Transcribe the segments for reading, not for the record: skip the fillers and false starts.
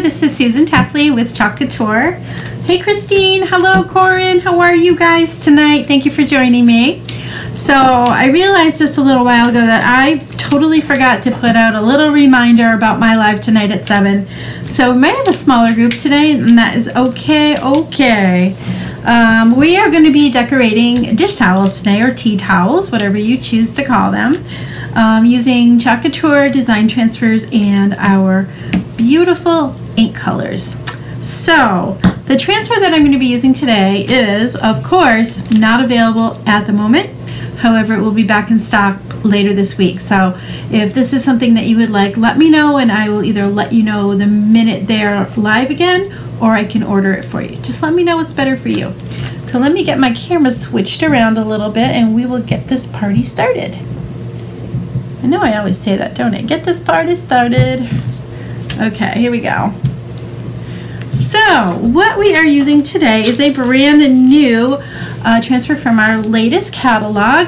this is Susan Tapley with Chalk Couture. Hey Christine, hello Corin, how are you guys tonight? Thank you for joining me. So I realized just a little while ago that I totally forgot to put out a little reminder about my live tonight at 7. So we might have a smaller group today, and that is okay. We are going to be decorating dish towels today, or tea towels, whatever you choose to call them, using Chalk Couture design transfers and our beautiful ink colors. So the transfer that I'm going to be using today is, of course, not available at the moment. However, it will be back in stock later this week. So if this is something that you would like, let me know, and I will either let you know the minute they're live again, or I can order it for you. Just let me know what's better for you. So let me get my camera switched around a little bit, and we will get this party started. I know I always say that, don't I? Get this party started. Okay, here we go. So what we are using today is a brand new transfer from our latest catalog.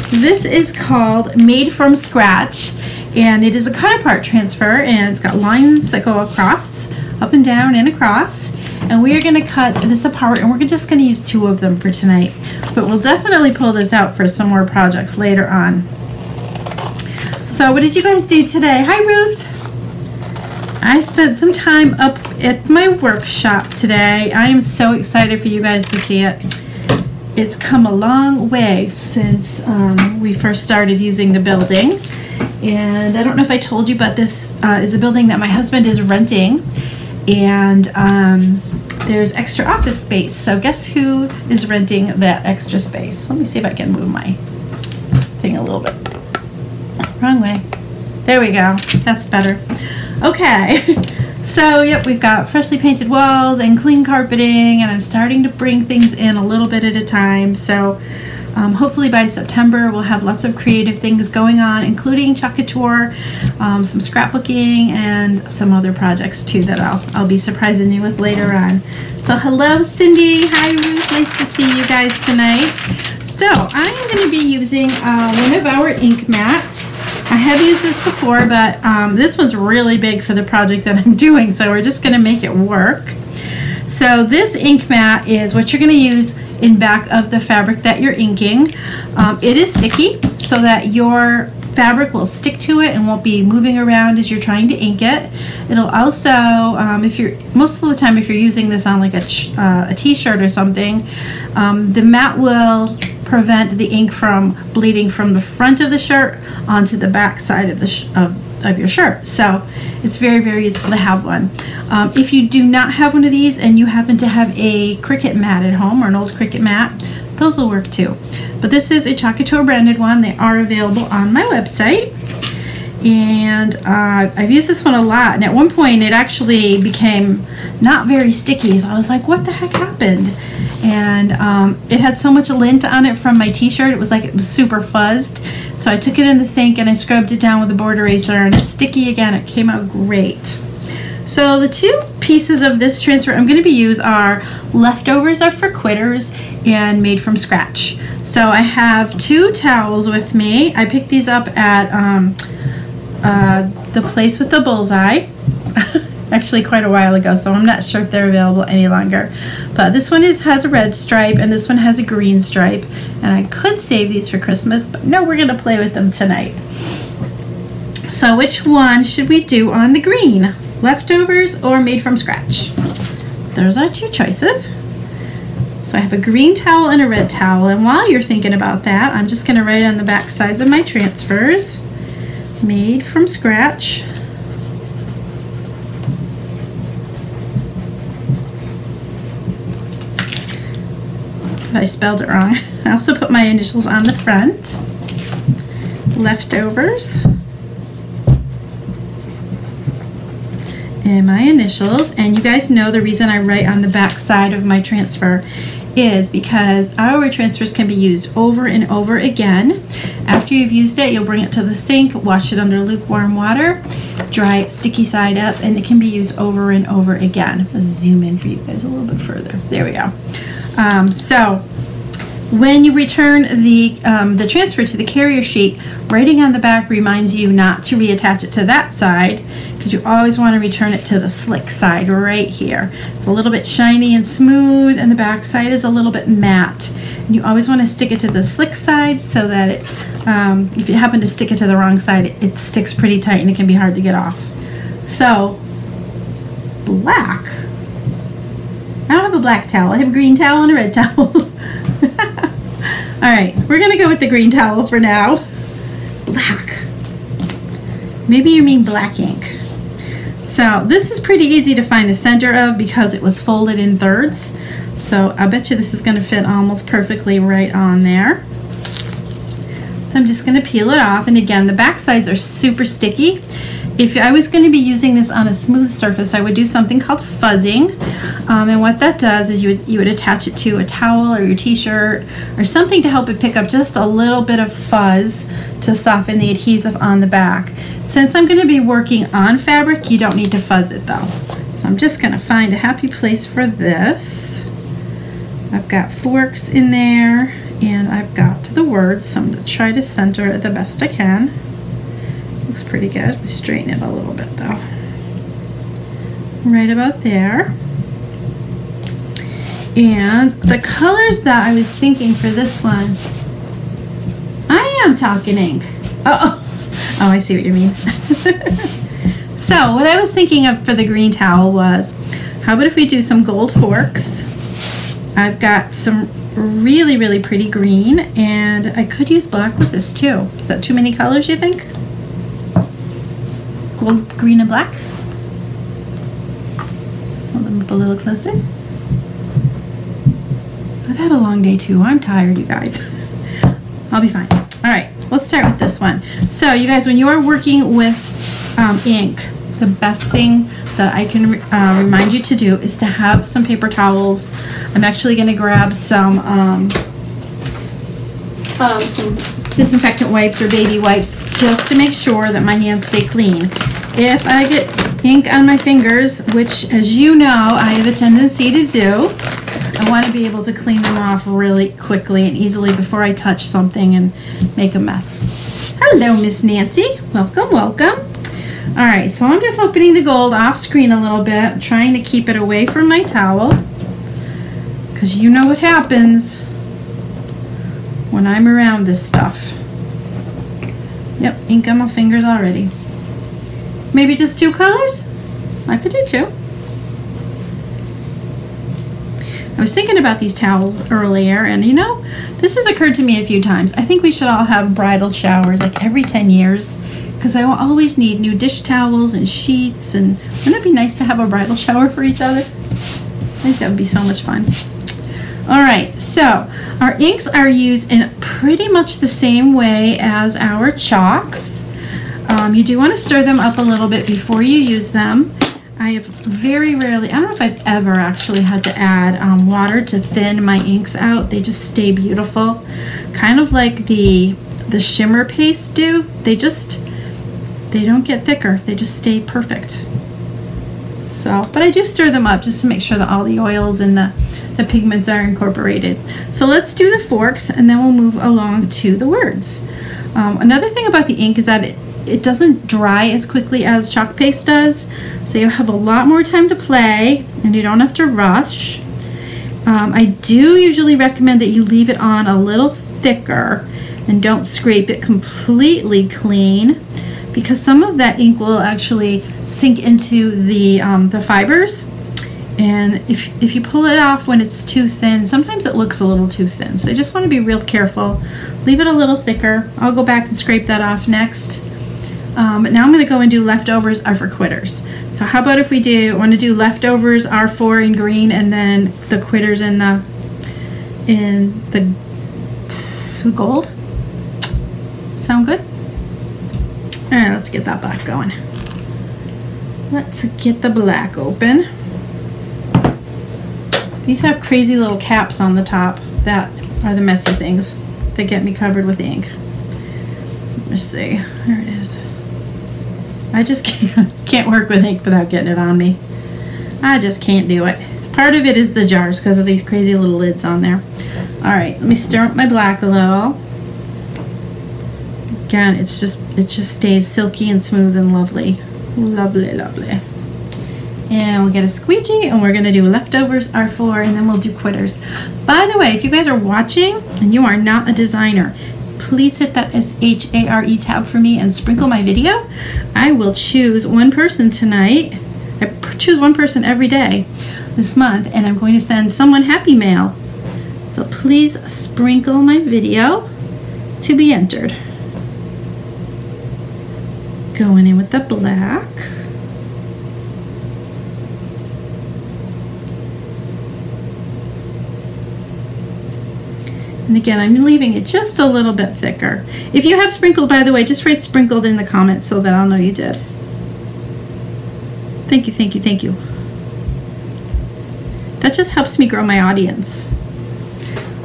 This is called Made from Scratch, and it is a cut apart transfer, and it's got lines that go across, up and down and across, and we are going to cut this apart, and we're just going to use 2 of them for tonight, but we'll definitely pull this out for some more projects later on. So what did you guys do today? Hi Ruth. I spent some time up at my workshop today. I am so excited for you guys to see it. It's come a long way since we first started using the building. And I don't know if I told you, but this is a building that my husband is renting. And there's extra office space. So guess who is renting that extra space? Let me see if I can move my thing a little bit. Wrong way. There we go. That's better. Okay, so yep, we've got freshly painted walls and clean carpeting, and I'm starting to bring things in a little bit at a time. So hopefully by September we'll have lots of creative things going on, including Chalk Couture, some scrapbooking, and some other projects too that I'll be surprising you with later on. So hello Cindy, hi Ruth, nice to see you guys tonight. So I am going to be using one of our ink mats. I have used this before, but this one's really big for the project that I'm doing, so we're just going to make it work. So this ink mat is what you're going to use in back of the fabric that you're inking. It is sticky, so that your fabric will stick to it and won't be moving around as you're trying to ink it. It'll also, most of the time if you're using this on like a t-shirt or something, the mat will prevent the ink from bleeding from the front of the shirt onto the back side of your shirt. So it's very, very useful to have one. If you do not have one of these and you happen to have a Cricut mat at home, or an old Cricut mat, those will work too. But this is a Chalk Couture branded one. They are available on my website. And I've used this one a lot, and at one point it actually became not very sticky, so I was like, what the heck happened? And it had so much lint on it from my t-shirt, it was super fuzzed. So I took it in the sink and I scrubbed it down with a board eraser, and it's sticky again. It came out great. So the 2 pieces of this transfer I'm going to be using are Leftovers Are for Quitters and Made from Scratch. So I have 2 towels with me. I picked these up at the place with the bullseye actually quite a while ago, so I'm not sure if they're available any longer. But this one has a red stripe, and this one has a green stripe, and I could save these for Christmas, but no, we're gonna play with them tonight. So which one should we do on the green? Leftovers or Made from Scratch? Those are 2 choices. So I have a green towel and a red towel, and while you're thinking about that, I'm just gonna write on the back sides of my transfers, Made from Scratch. I spelled it wrong. I also put my initials on the front. Leftovers. And my initials. And you guys know the reason I write on the back side of my transfer is because our transfers can be used over and over again. After you've used it, you'll bring it to the sink, wash it under lukewarm water, dry it sticky side up, and it can be used over and over again. Let's zoom in for you guys a little bit further. There we go. So when you return the transfer to the carrier sheet, writing on the back reminds you not to reattach it to that side, because you always want to return it to the slick side right here. It's a little bit shiny and smooth, and the back side is a little bit matte. And you always want to stick it to the slick side so that it, if you happen to stick it to the wrong side, it sticks pretty tight and it can be hard to get off. So, black. I don't have a black towel. I have a green towel and a red towel. All right, we're gonna go with the green towel for now. Black. Maybe you mean black ink. So this is pretty easy to find the center of because it was folded in thirds. So I bet you this is gonna fit almost perfectly right on there. So I'm just gonna peel it off, and again, the back sides are super sticky. If I was going to be using this on a smooth surface, I would do something called fuzzing. And what that does is you would attach it to a towel or your t-shirt or something to help it pick up just a little bit of fuzz to soften the adhesive on the back. Since I'm going to be working on fabric, you don't need to fuzz it though. So I'm just going to find a happy place for this. I've got forks in there and I've got the words, so I'm going to try to center it the best I can. Looks pretty good. We straighten it a little bit though. Right about there. And the colors that I was thinking for this one, I am talking ink. Oh, I see what you mean. So what I was thinking of for the green towel was, how about if we do some gold forks? I've got some really, really pretty green, and I could use black with this too. Is that too many colors, you think? Gold, green, and black. Hold them up a little closer. I've had a long day too. I'm tired, you guys. I'll be fine. All right, let's start with this one. So you guys, when you are working with ink, the best thing that I can remind you to do is to have some paper towels. I'm actually going to grab some disinfectant wipes or baby wipes just to make sure that my hands stay clean. If I get ink on my fingers, which as you know I have a tendency to do, I want to be able to clean them off really quickly and easily before I touch something and make a mess. Hello, Miss Nancy. Welcome, welcome. All right, so I'm just opening the gold off screen a little bit, trying to keep it away from my towel, because you know what happens when I'm around this stuff. Yep, ink on my fingers already. Maybe just 2 colors? I could do 2. I was thinking about these towels earlier, and you know, this has occurred to me a few times. I think we should all have bridal showers like every 10 years, because I will always need new dish towels and sheets, and wouldn't it be nice to have a bridal shower for each other? I think that would be so much fun. All right, so our inks are used in pretty much the same way as our chalks. You do want to stir them up a little bit before you use them. I have very rarely, I don't know if I've ever actually had to add water to thin my inks out. They just stay beautiful. Kind of like the shimmer pastes do. They don't get thicker. They just stay perfect. So, but I do stir them up just to make sure that all the oils and the pigments are incorporated. So let's do the forks and then we'll move along to the words. Another thing about the ink is that it doesn't dry as quickly as chalk paste does, so you have a lot more time to play and you don't have to rush. I do usually recommend that you leave it on a little thicker and don't scrape it completely clean, because some of that ink will actually sink into the fibers, and if you pull it off when it's too thin, sometimes it looks a little too thin. So you just want to be real careful. Leave it a little thicker. I'll go back and scrape that off next. But now I'm going to go and do leftovers are for quitters. So how about if we want to do leftovers are for in green and then the quitters in the gold? Sound good? All right, let's get that black going. Let's get the black open. These have crazy little caps on the top. That are the messy things that get me covered with ink. Let me see. There it is. I just can't work with ink without getting it on me. I just can't do it. Part of it is the jars because of these crazy little lids on there. All right, let me stir up my black a little. Again, it just stays silky and smooth and lovely. Lovely, lovely. And we'll get a squeegee, and we're gonna do leftovers are for, and then we'll do quitters. By the way, if you guys are watching and you are not a designer, please hit that SHARE tab for me and sprinkle my video. I will choose one person tonight. I choose one person every day this month, and I'm going to send someone happy mail. So please sprinkle my video to be entered. Going in with the black. And again, I'm leaving it just a little bit thicker. If you have sprinkled, by the way, just write sprinkled in the comments so that I'll know you did. Thank you, thank you, thank you. That just helps me grow my audience.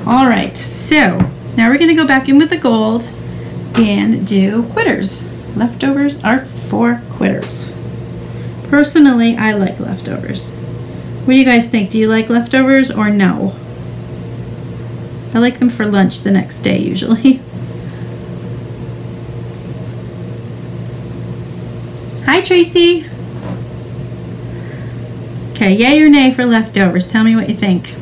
All right, so now we're gonna go back in with the gold and do quitters. Leftovers are for quitters. Personally, I like leftovers. What do you guys think? Do you like leftovers or no? I like them for lunch the next day usually. Hi Tracy. Okay, yay or nay for leftovers? Tell me what you think.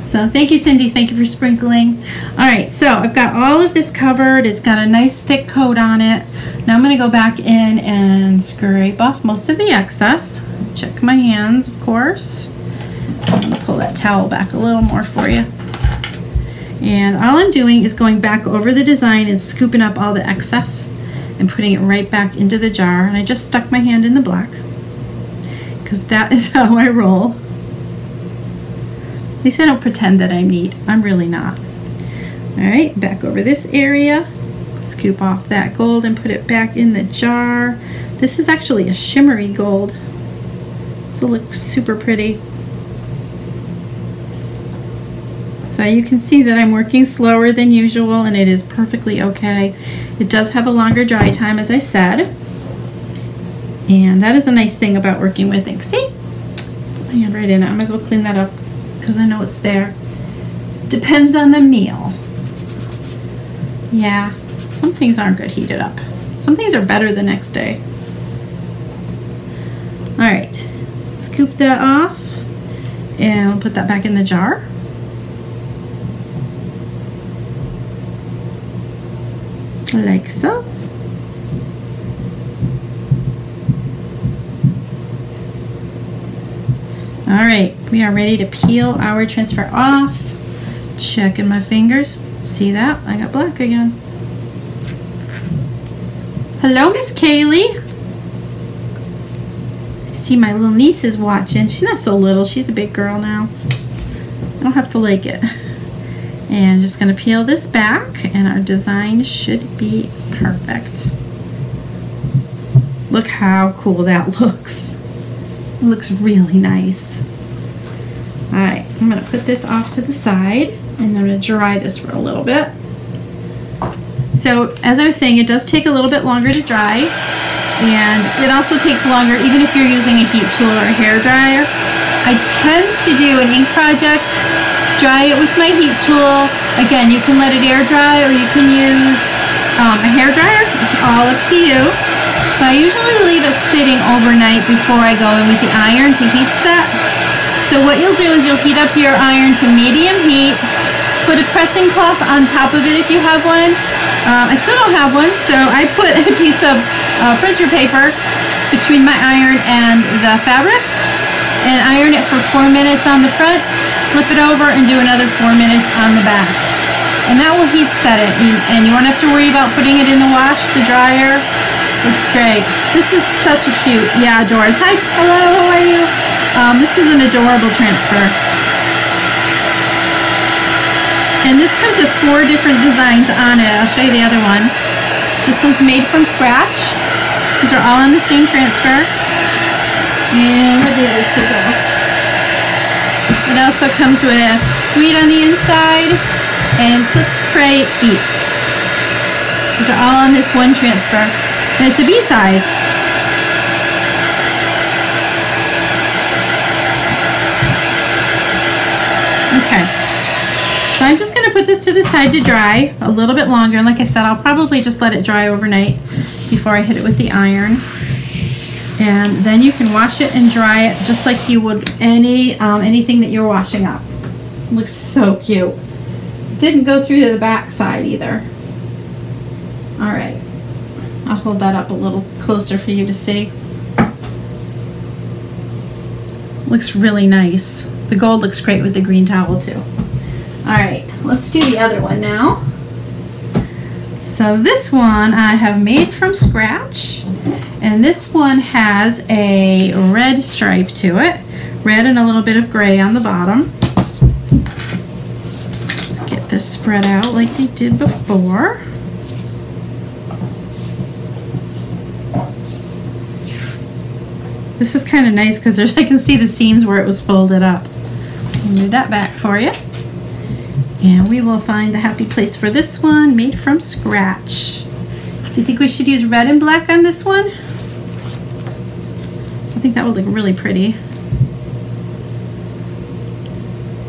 So thank you, Cindy. Thank you for sprinkling. All right, so I've got all of this covered. It's got a nice thick coat on it. Now I'm going to go back in and scrape off most of the excess. Check my hands, of course. I'm going to pull that towel back a little more for you. And all I'm doing is going back over the design and scooping up all the excess and putting it right back into the jar. And I just stuck my hand in the black because that is how I roll. At least I don't pretend that I'm neat. I'm really not. All right, back over this area. Scoop off that gold and put it back in the jar. This is actually a shimmery gold. So it looks super pretty. So you can see that I'm working slower than usual, and it is perfectly okay. It does have a longer dry time, as I said. And that is a nice thing about working with ink. See? Put my hand right in it. I might as well clean that up because I know it's there. Depends on the meal. Yeah, some things aren't good heated up. Some things are better the next day. All right, scoop that off and we'll put that back in the jar. Like so. All right, we are ready to peel our transfer off. Checking my fingers. See that? I got black again. Hello, Miss Kaylee. I see my little niece is watching. She's not so little. She's a big girl now. I don't have to like it. And just going to peel this back, and our design should be perfect. Look how cool that looks. It looks really nice. All right, I'm going to put this off to the side, and I'm going to dry this for a little bit. So as I was saying, it does take a little bit longer to dry, and it also takes longer even if you're using a heat tool or a hair dryer. I tend to do an ink project, dry it with my heat tool. Again, you can let it air dry or you can use a hair dryer. It's all up to you. But I usually leave it sitting overnight before I go in with the iron to heat set. So what you'll do is you'll heat up your iron to medium heat, put a pressing cloth on top of it if you have one. I still don't have one, so I put a piece of printer paper between my iron and the fabric and iron it for 4 minutes on the front, flip it over and do another 4 minutes on the back. And that will heat set it, and you won't have to worry about putting it in the wash, the dryer. Looks great. This is such a cute, yeah, Doris. Hi, hello, how are you? This is an adorable transfer. And this comes with 4 different designs on it. I'll show you the other one. This one's made from scratch. These are all on the same transfer. And where'd the other 2 go? It also comes with sweet on the inside and cook, pray, eat. These are all on this one transfer. And it's a B size. Okay. So I'm just going to put this to the side to dry a little bit longer. And like I said, I'll probably just let it dry overnight before I hit it with the iron. And then you can wash it and dry it just like you would anything that you're washing up. Looks so cute. Didn't go through to the back side either. All right, I'll hold that up a little closer for you to see. Looks really nice. The gold looks great with the green towel too. All right, let's do the other one now. So this one I have made from scratch, and this one has a red stripe to it, red and a little bit of gray on the bottom. Let's get this spread out like they did before. This is kind of nice because I can see the seams where it was folded up. I'll move that back for you. And we will find the happy place for this one, made from scratch. Do you think we should use red and black on this one? I think that would look really pretty.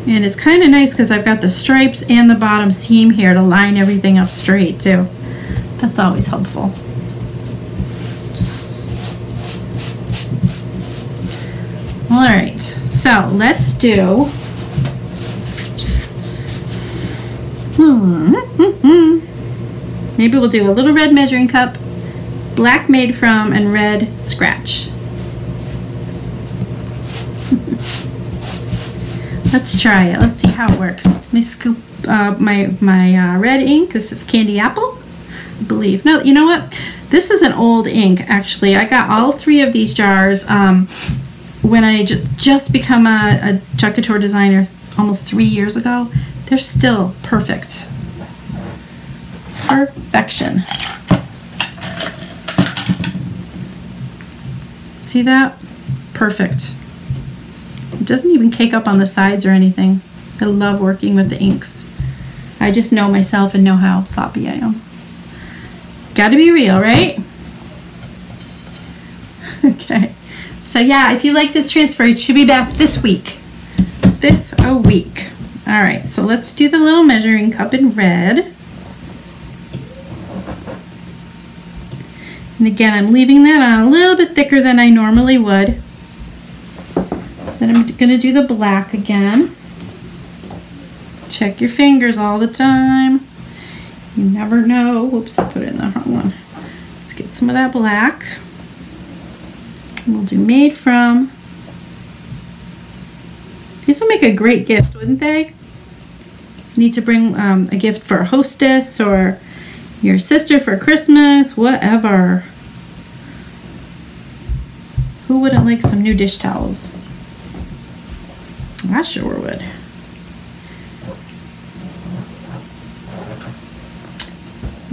And it's kind of nice because I've got the stripes and the bottom seam here to line everything up straight too. That's always helpful. All right, so let's do maybe we'll do a little red measuring cup, black made from, and red scratch. Let's try it. Let's see how it works. Let me scoop my red ink. This is candy apple, I believe. No, you know what? This is an old ink, actually. I got all 3 of these jars when I just become a Chalk Couture designer almost 3 years ago. They're still perfect. Perfection. See that? Perfect. It doesn't even cake up on the sides or anything. I love working with the inks. I just know myself and know how sloppy I am. Gotta be real, right? Okay. So yeah, if you like this transfer, it should be back this week. This a week. All right, so let's do the little measuring cup in red. And again, I'm leaving that on a little bit thicker than I normally would. Then I'm gonna do the black again. Check your fingers all the time. You never know. Whoops, I put it in the wrong one. Let's get some of that black. And we'll do made from. These will make a great gift, wouldn't they? You need to bring a gift for a hostess or your sister for Christmas, whatever. Who wouldn't like some new dish towels? I sure would.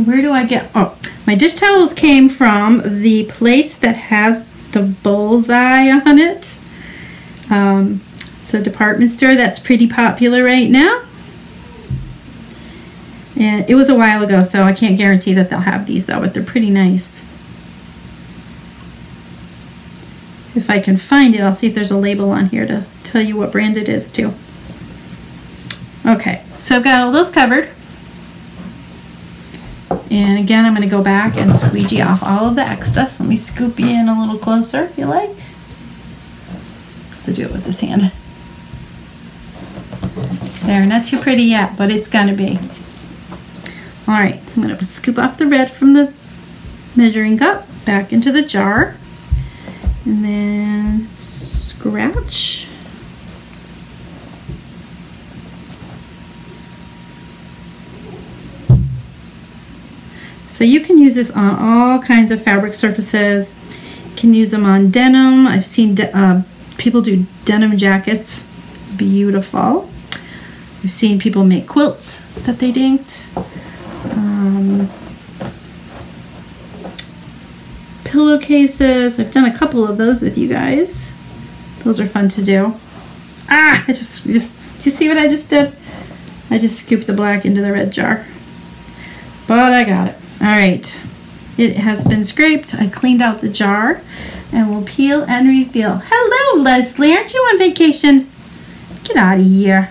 Where do I get, oh, my dish towels came from the place that has the bullseye on it. It's a department store that's pretty popular right now. And it was a while ago, so I can't guarantee that they'll have these though, but they're pretty nice. If I can find it, I'll see if there's a label on here to tell you what brand it is too. Okay, so I've got all those covered. And again, I'm going to go back and squeegee off all of the excess. Let me scoop you in a little closer if you like. I have to do it with this hand. There, not too pretty yet, but it's going to be. All right, I'm going to scoop off the red from the measuring cup back into the jar. And then scratch. So you can use this on all kinds of fabric surfaces. You can use them on denim. I've seen people do denim jackets. Beautiful. I've seen people make quilts that they inked. Pillowcases. I've done a couple of those with you guys. Those are fun to do. Ah, did you see what I just did? I just scooped the black into the red jar. But I got it. All right, it has been scraped. I cleaned out the jar and we'll peel and refill. Hello, Leslie, aren't you on vacation? Get out of here.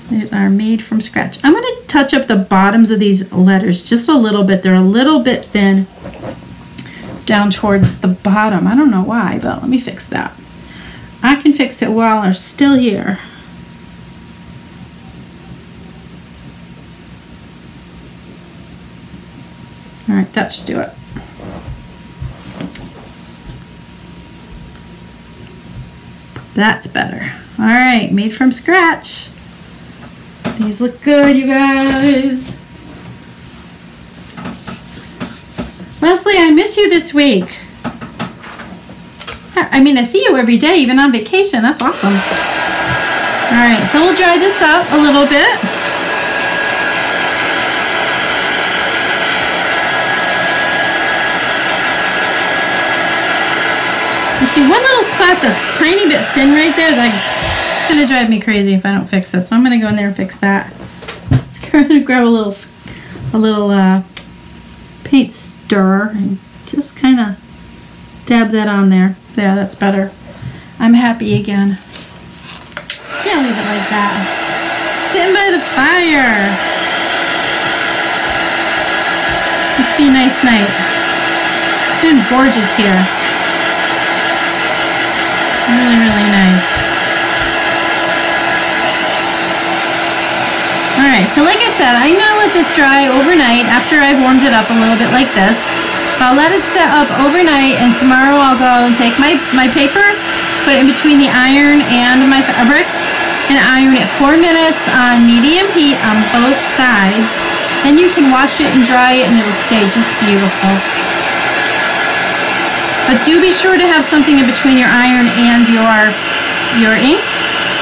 There's our made from scratch. I'm gonna touch up the bottoms of these letters just a little bit. They're a little bit thin. down towards the bottom. I don't know why, but let me fix that. I can fix it while they're still here. All right, that should do it. That's better. All right, made from scratch. These look good, you guys. Leslie, I miss you this week. I mean, I see you every day, even on vacation. That's awesome. All right, so we'll dry this up a little bit. You see one little spot that's tiny bit thin right there. It's gonna drive me crazy if I don't fix it. So I'm gonna go in there and fix that. Just gonna grab a little paint stirrer and just kind of dab that on there. There, that's better. I'm happy again. Can't leave it like that. Sitting by the fire. Must be a nice night. It's been gorgeous here. Really, really nice. Alright, so like I said, I'm going to let this dry overnight after I've warmed it up a little bit like this. I'll let it set up overnight, and tomorrow I'll go and take my paper, put it in between the iron and my fabric, and iron it 4 minutes on medium heat on both sides. Then you can wash it and dry it, and it'll stay just beautiful. But do be sure to have something in between your iron and your ink.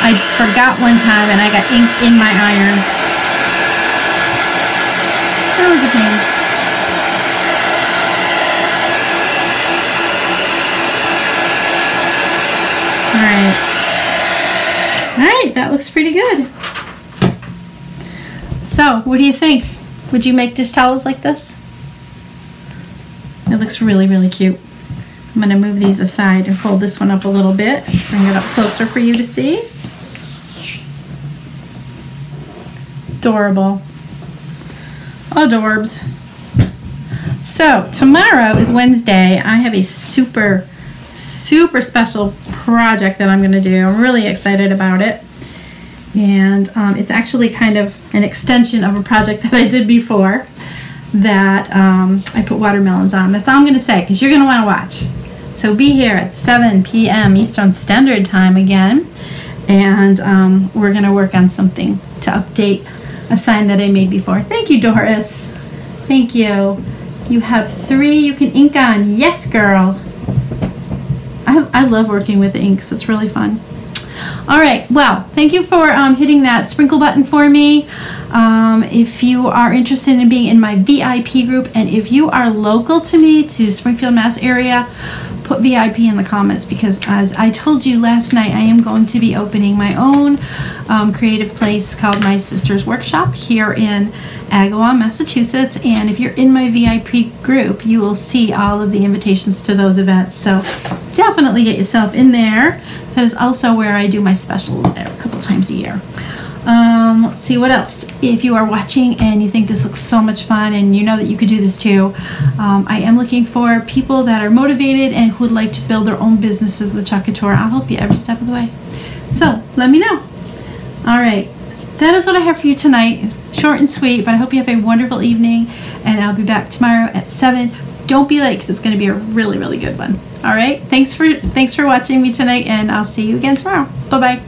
I forgot one time and I got ink in my iron. That was a pain. Alright, that looks pretty good. So, what do you think? Would you make dish towels like this? It looks really, really cute. I'm going to move these aside and fold this one up a little bit. Bring it up closer for you to see. Adorable. Adorbs. So, tomorrow is Wednesday. I have a super special project that I'm going to do. I'm really excited about it. And it's actually kind of an extension of a project that I did before that I put watermelons on. That's all I'm going to say, because you're going to want to watch. So be here at 7 p.m. Eastern Standard Time again. And we're going to work on something to update a sign that I made before. Thank you, Doris. Thank you. You have 3 you can ink on. Yes, girl. I love working with inks. It's really fun. All right. Well, thank you for hitting that sprinkle button for me. If you are interested in being in my VIP group, and if you are local to me, to Springfield, Mass area, put VIP in the comments, because as I told you last night, I am going to be opening my own creative place called My Sister's Workshop here in Agawam, Massachusetts. And if you're in my VIP group, you will see all of the invitations to those events. So definitely get yourself in there. That is also where I do my specials a couple times a year. Let's see what else. If you are watching and you think this looks so much fun and you know that you could do this too, I am looking for people that are motivated and who would like to build their own businesses with Chalk Couture. I'll help you every step of the way. So let me know. All right, that is what I have for you tonight. Short and sweet, but I hope you have a wonderful evening, and I'll be back tomorrow at 7. Don't be late, because it's going to be a really, really good one. All right, thanks for watching me tonight, and I'll see you again tomorrow. Bye-bye.